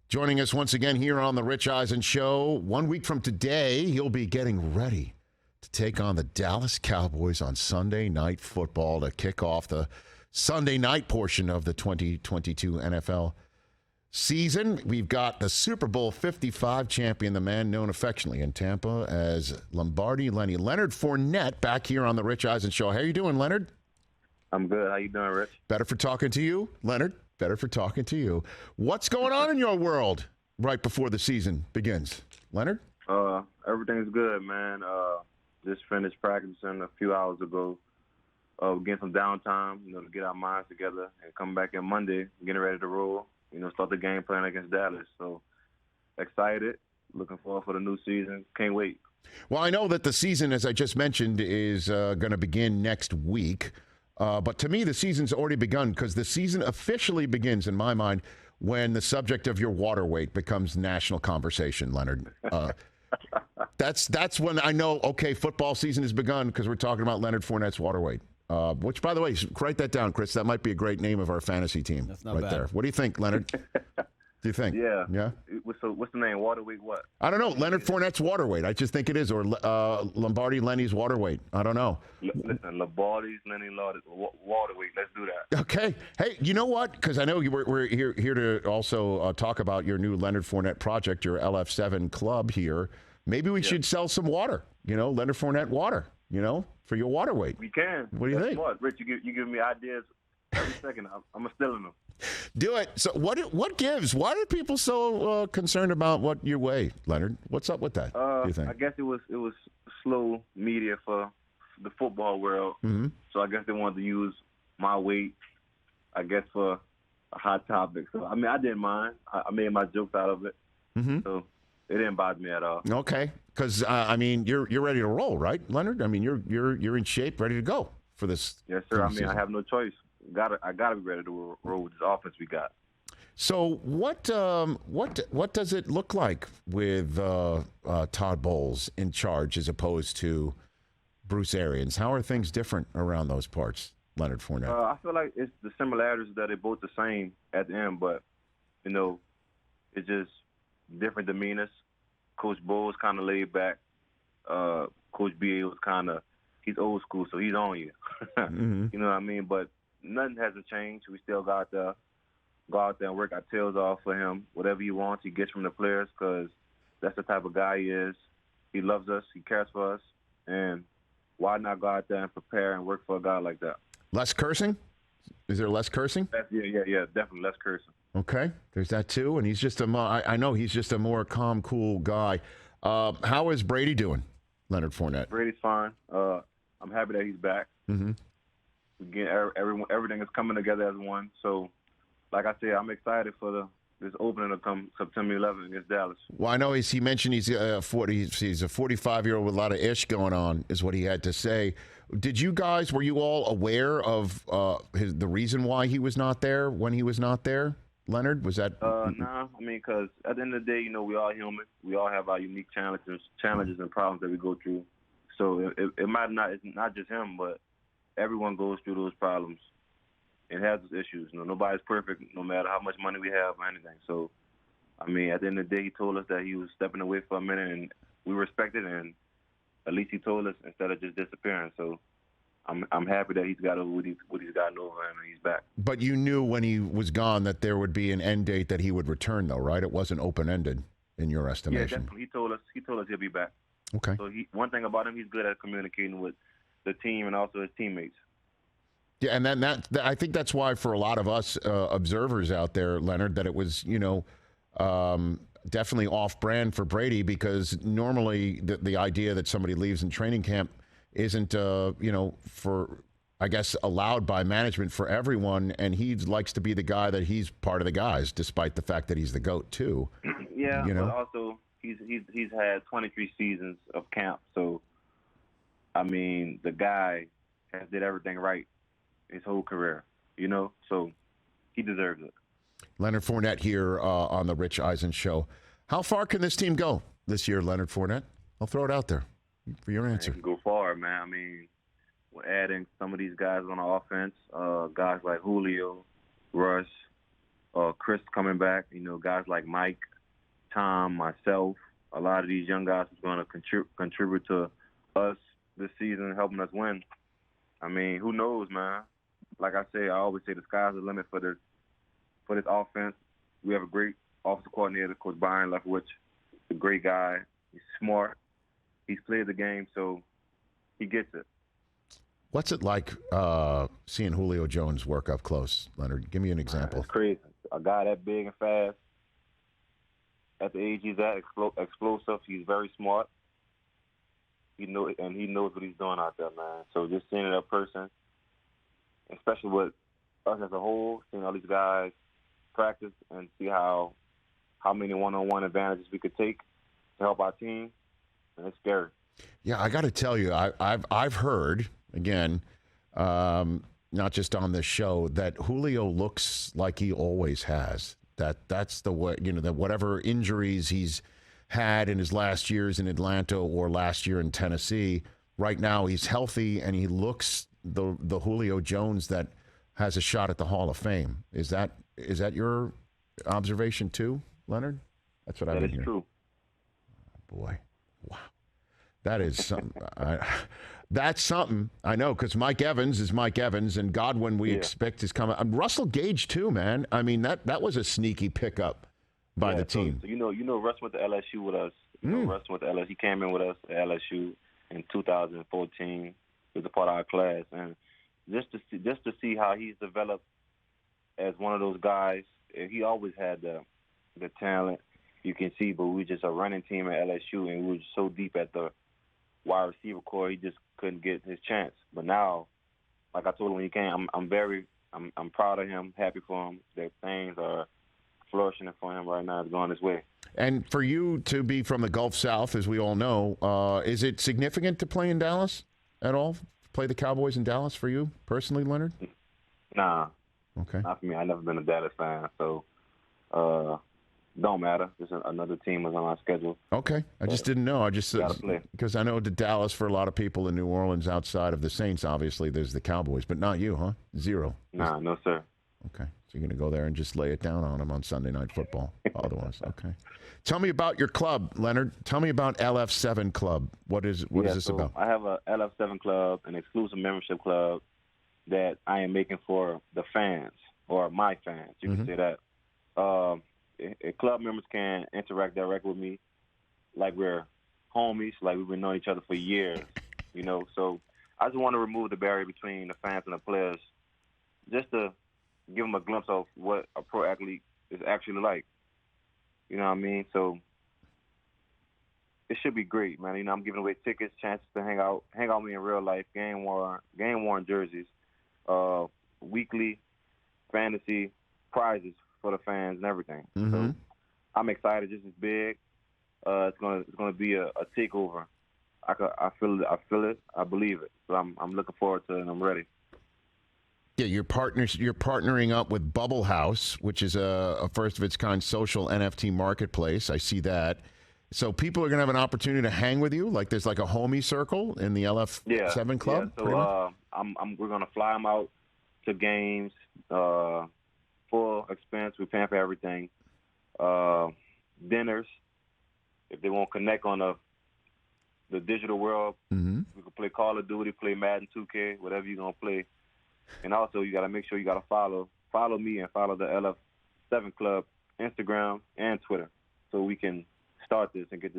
Joining us once again here on the Rich Eisen Show. 1 week from today, he'll be getting ready to take on the Dallas Cowboys on Sunday Night Football to kick off the Sunday night portion of the 2022 NFL season. We've got the Super Bowl 55 champion, the man known affectionately in Tampa as Lombardi Lenny, Leonard Fournette, back here on the Rich Eisen Show. How you doing, Leonard? I'm good. How you doing, Rich? Better for talking to you, Leonard. Better for talking to you. What's going on in your world right before the season begins, Leonard? Everything's good, man. Just finished practicing a few hours ago. Getting some downtime, to get our minds together and come back in Monday, getting ready to roll. Start the game plan against Dallas. So excited, looking forward for the new season. Can't wait. Well, I know that the season, as I just mentioned, is going to begin next week. But to me, the season's already begun because the season officially begins, in my mind, when the subject of your water weight becomes national conversation, Leonard. That's when I know, okay, football season has begun because we're talking about Leonard Fournette's water weight. Which, by the way, write that down, Chris. That might be a great name of our fantasy team. That's not right bad. There. What do you think, Leonard? Do you think? Yeah. Yeah? So what's the name? Water weight what? I don't know. Leonard Fournette's water weight. I just think it is. Or Lombardi Lenny's water weight. I don't know. Listen, Lombardi's Lenny water weight. Let's do that. Okay. Hey, you know what? Because I know we're here to also talk about your new Leonard Fournette project, your LF7 club here. Maybe we should sell some water, Leonard Fournette water, for your water weight. We can. What do you think? Smart. Rich, you give me ideas every second. I'm stealing them. Do it. So what gives? Why are people so concerned about what you weigh, Leonard? What's up with that, do you think? I guess it was slow media for the football world. Mm-hmm. So I guess they wanted to use my weight, I guess, for a hot topic. So, I didn't mind. I made my jokes out of it. Mm-hmm. So it didn't bother me at all. Okay. Because, you're ready to roll, right, Leonard? You're in shape, ready to go for this. Yes, sir. season. I have no choice. I gotta be ready to roll with this offense we got. So what does it look like with Todd Bowles in charge as opposed to Bruce Arians? How are things different around those parts, Leonard Fournette? I feel like it's the similarities that they're both the same at the end, but it's just different demeanors. Coach Bowles kind of laid back. Coach B was he's old school, so he's on you. Mm-hmm. You know what I mean? But nothing hasn't changed. We still got to go out there and work our tails off for him. Whatever he wants, he gets from the players because that's the type of guy he is. He loves us. He cares for us. And why not go out there and prepare and work for a guy like that? Less cursing? Is there less cursing? Yeah, definitely less cursing. Okay, there's that too. And he's just I know he's just a more calm, cool guy. How is Brady doing, Leonard Fournette? Brady's fine. I'm happy that he's back. Mm-hmm. Again, everything is coming together as one. So, like I said, I'm excited for this opening to come September 11th against Dallas. Well, I know he mentioned he's he's a 45-year-old with a lot of ish going on, is what he had to say. Were you all aware of the reason why he was not there when he was not there, Leonard? Was that? Nah, because at the end of the day, we all human. We all have our unique challenges and problems that we go through. So it might not, it's not just him, but everyone goes through those problems and has those issues. Nobody's perfect, no matter how much money we have or anything. So, at the end of the day, he told us that he was stepping away for a minute, and we respected it, and at least he told us instead of just disappearing. So, I'm happy that he's got over what he's gotten over, and he's back. But you knew when he was gone that there would be an end date that he would return, though, right? It wasn't open-ended in your estimation. Yeah, definitely. He told us he'll be back. Okay. So one thing about him, he's good at communicating with the team and also his teammates. Yeah, and then I think that's why for a lot of us observers out there, Leonard, that it was definitely off-brand for Brady, because normally the idea that somebody leaves in training camp isn't for, I guess, allowed by management for everyone, and he likes to be the guy that he's part of the guys, despite the fact that he's the GOAT too. Yeah, but also he's had 23 seasons of camp, so the guy has did everything right his whole career, so he deserves it. Leonard Fournette here on the Rich Eisen Show. How far can this team go this year, Leonard Fournette? I'll throw it out there for your answer. It can go far, man. We're adding some of these guys on the offense, guys like Julio, Russ, Chris coming back. You know, guys like Mike, Tom, myself. A lot of these young guys is going to contribute to us this season, helping us win. I mean, who knows, man? Like I say, I always say the sky's the limit for this offense. We have a great offensive coordinator, Coach Byron Leftwich. A great guy. He's smart. He's played the game, so he gets it. What's it like seeing Julio Jones work up close, Leonard? Give me an example. It's crazy. A guy that big and fast, at the age he's at, explosive. He's very smart. He knows what he's doing out there, man. So just seeing that person, especially with us as a whole, seeing all these guys practice and see how many one-on-one advantages we could take to help our team, and it's scary. Yeah, I got to tell you, I've heard again, not just on this show, that Julio looks like he always has. That's the way, that whatever injuries he's had in his last years in Atlanta or last year in Tennessee, right now he's healthy and he looks the Julio Jones that has a shot at the Hall of Fame. Is that your observation too, Leonard? That's what I've been hearing. That is true. Oh, boy, wow, that is something. That's something. I know, because Mike Evans is Mike Evans, and Godwin we expect is coming. Russell Gage too, man. I mean, that was a sneaky pickup by the team. So, Russ went to LSU with us. Russ went to LSU. He came in with us at LSU in 2014. He was a part of our class, and just to see how he's developed as one of those guys. He always had the talent, you can see, but we were just a running team at LSU, and we were so deep at the wide receiver core, he just couldn't get his chance. But now, like I told him when he came, I'm proud of him, happy for him. That things are flourishing for him right now. It's going his way. And for you to be from the Gulf South, as we all know, is it significant to play in Dallas at all? Play the Cowboys in Dallas for you personally, Leonard? Nah. Okay. Not for me. I've never been a Dallas fan, so don't matter. Just another team was on our schedule. Okay. I just didn't know. I just because I know to Dallas, for a lot of people in New Orleans, outside of the Saints, obviously there's the Cowboys, but not you, huh? Zero. Nah, no sir. Okay. So you're going to go there and just lay it down on them on Sunday Night Football. Otherwise, okay. Tell me about your club, Leonard. Tell me about LF7 Club. What is this about? I have a LF7 Club, an exclusive membership club that I am making for the fans, or my fans. You can say that. Club members can interact directly with me like we're homies, like we've been knowing each other for years, So I just want to remove the barrier between the fans and the players, just to give them a glimpse of what a pro athlete is actually like. You know what I mean? So it should be great, man. I'm giving away tickets, chances to hang out with me in real life, game worn jerseys, weekly fantasy prizes for the fans and everything. So I'm excited. This is big. It's gonna be a takeover. I feel it. I believe it. So I'm looking forward to it, and I'm ready. Yeah, you're partnering up with Bubble House, which is a first of its kind social NFT marketplace. I see that. So people are going to have an opportunity to hang with you, like there's like a homie circle in the LF7 Club. Yeah. So we're going to fly them out to games, full expense. We're paying for everything. Dinners, if they want to connect on the digital world, we can play Call of Duty, play Madden 2K, whatever you're going to play. And also, you got to make sure you got to follow me and follow the LF7 Club Instagram and Twitter, so we can start this and get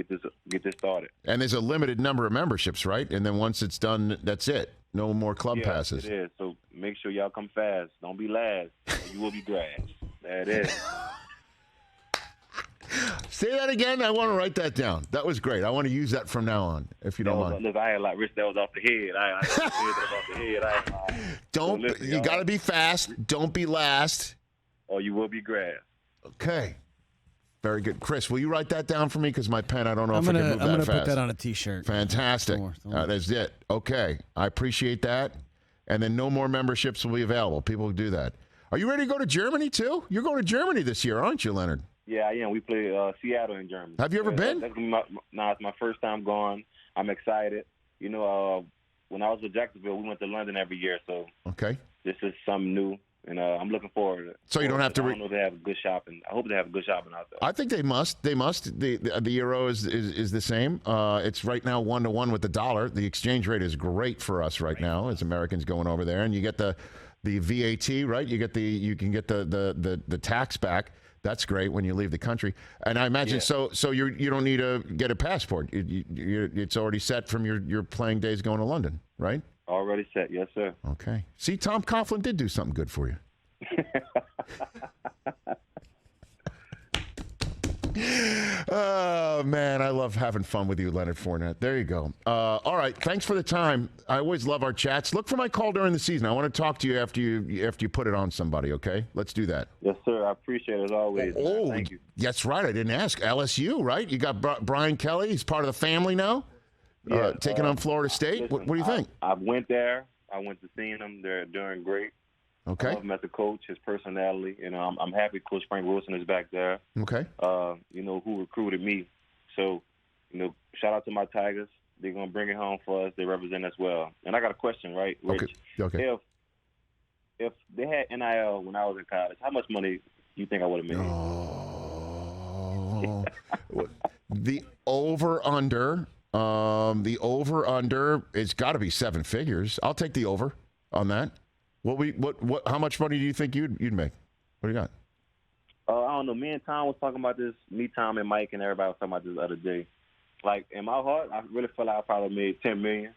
this started. And there's a limited number of memberships, right? And then once it's done, that's it. No more club passes. It is. So make sure y'all come fast. Don't be last. You will be grass. There it is. Say that again. I want to write that down. That was great. I want to use that from now on, if you don't mind. Look, I had like Rich. That was off the head. I said that off the head. You got to be fast. Don't be last. Or you will be grass. Okay. Very good. Chris, will you write that down for me? Because my pen, I don't know if I can move that fast. I'm going to put that on a T-shirt. Fantastic. That's it. Okay. I appreciate that. And then no more memberships will be available. People will do that. Are you ready to go to Germany, too? You're going to Germany this year, aren't you, Leonard? Yeah, I am. We play Seattle in Germany. Have you ever been? It's my first time going. I'm excited. When I was with Jacksonville, we went to London every year. So okay, this is something new. And I'm looking forward to it. So you don't have to. I don't know if they have good shopping. I hope they have good shopping out there. I think they must. They must. The euro is the same. It's right now 1-to-1 with the dollar. The exchange rate is great for us right now as Americans going over there, and you get the VAT, right? You can get the tax back. That's great when you leave the country. And I imagine so you don't need to get a passport. It's already set from your playing days going to London, right? Already set, yes, sir. Okay. See, Tom Coughlin did do something good for you. Oh, man, I love having fun with you, Leonard Fournette. There you go. All right, thanks for the time. I always love our chats. Look for my call during the season. I want to talk to you after you put it on somebody, okay? Let's do that. Yes, sir. I appreciate it as always. Oh, thank you. That's right. I didn't ask. LSU, right? You got Brian Kelly. He's part of the family now, taking on Florida State. Listen, what do you think? I went there. I went to see them. They're doing great. Okay. I love him as a coach, his personality. I'm happy Coach Frank Wilson is back there. Okay. Who recruited me. So, shout out to my Tigers. They're going to bring it home for us. They represent us well. And I got a question, right, Rich? Okay. If they had NIL when I was in college, how much money do you think I would have made? Oh. The over-under, it's got to be 7 figures. I'll take the over on that. How much money do you think you'd make? What do you got? I don't know. Me and Tom was talking about this. Me, Tom, and Mike, and everybody was talking about this the other day. Like, in my heart, I really feel like I probably made $10 million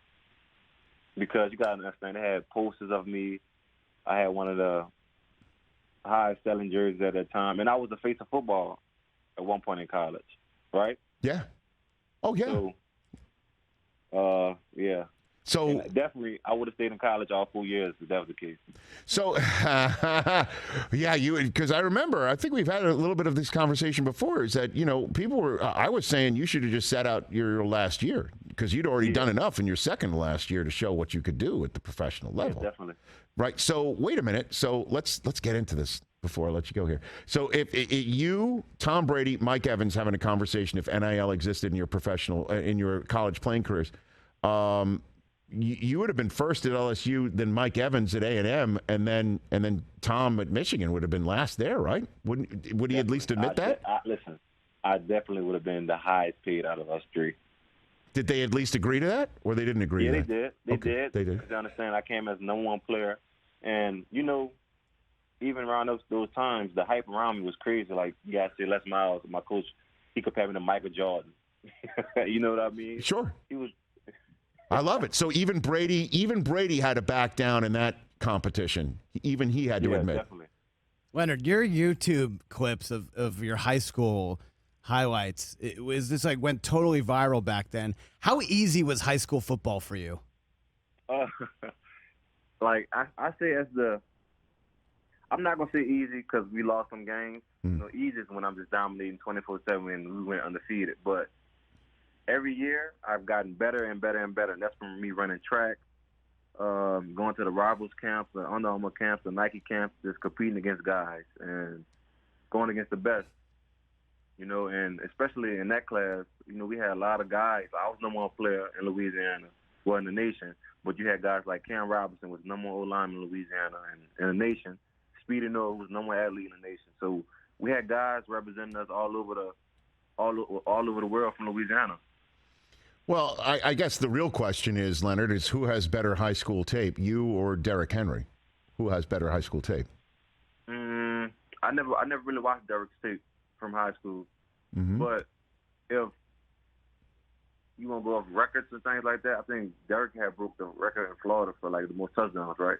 because you got to understand, they had posters of me. I had one of the highest selling jerseys at that time, and I was the face of football at one point in college, right? Yeah. Oh, yeah. So, yeah. So and definitely, I would have stayed in college all 4 years if that was the case. So, because I remember, I think we've had a little bit of this conversation before. Is that people were? I was saying you should have just sat out your last year because you'd already done enough in your second last year to show what you could do at the professional level. Yeah, definitely. Right. So wait a minute. So let's get into this before I let you go here. So if you, Tom Brady, Mike Evans having a conversation, if NIL existed in your college playing careers. You would have been first at LSU, then Mike Evans at A&M, and then Tom at Michigan would have been last there, right? Would he at least admit that? Listen, I definitely would have been the highest paid out of us three. Did they at least agree to that, or they didn't agree to that? Yeah, they did. They did. You understand, I came as the number one player, and even around those times, the hype around me was crazy. Like, you guys say Les Miles, my coach, he compared me to Michael Jordan. You know what I mean? Sure. He was. I love it. So even Brady had to back down in that competition. Even he had to admit. Definitely. Leonard, your YouTube clips of your high school highlights, went totally viral back then. How easy was high school football for you? I say I'm not going to say easy because we lost some games. Easy is when I'm just dominating 24/7 and we went undefeated. But every year, I've gotten better and better and better. And that's from me running track, going to the Rivals camps, the Under Armour camps, the Nike camps, just competing against guys and going against the best. And especially in that class, we had a lot of guys. I was number one player in Louisiana, in the nation. But you had guys like Cam Robinson was number one O-lineman in Louisiana and in the nation. Speedy Noah was number one athlete in the nation. So we had guys representing us all over the world from Louisiana. Well, I guess the real question is, Leonard, is who has better high school tape, you or Derrick Henry? Who has better high school tape? I never really watched Derrick's tape from high school. Mm-hmm. But if you want to go off records and things like that, I think Derrick had broke the record in Florida for the most touchdowns, right?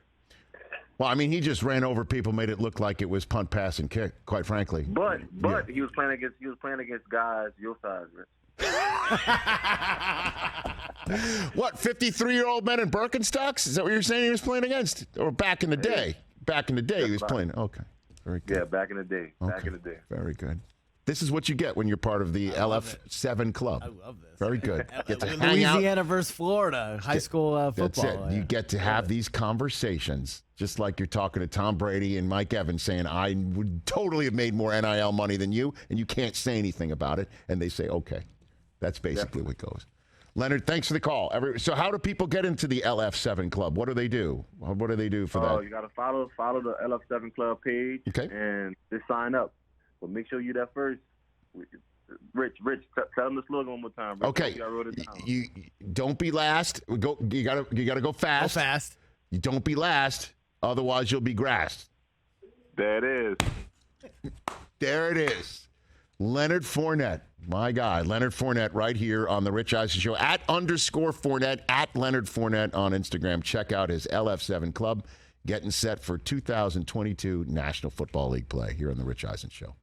Well, I mean, he just ran over people, made it look like it was punt, pass, and kick. Quite frankly. But he was playing against guys your size, Rich. What, 53-year-old men in Birkenstocks? Is that what you're saying he was playing against? Or back in the day? Back in the day he was playing. Okay. Very good. Yeah, back in the day. Okay. Back in the day. Very good. This is what you get when you're part of the LF7 club. I love this. Very good. Get to hang Louisiana out. versus Florida, high school football. That's it. You get to have these conversations, just like you're talking to Tom Brady and Mike Evans saying, I would totally have made more NIL money than you, and you can't say anything about it. And they say, okay. That's basically what goes. Leonard, thanks for the call. So how do people get into the LF7 Club? What do they do? What do they do for that? You got to follow the LF7 Club page, and just sign up. But make sure you're there first. Rich, tell them the slogan one more time. Rich. Okay. I wrote it down. You don't be last. You gotta go fast. Go fast. You don't be last, otherwise you'll be grassed. There it is. There it is. Leonard Fournette, my guy, Leonard Fournette, right here on the Rich Eisen Show @_Fournette @Leonard Fournette on Instagram. Check out his LF7 Club, getting set for 2022 National Football League play here on the Rich Eisen Show.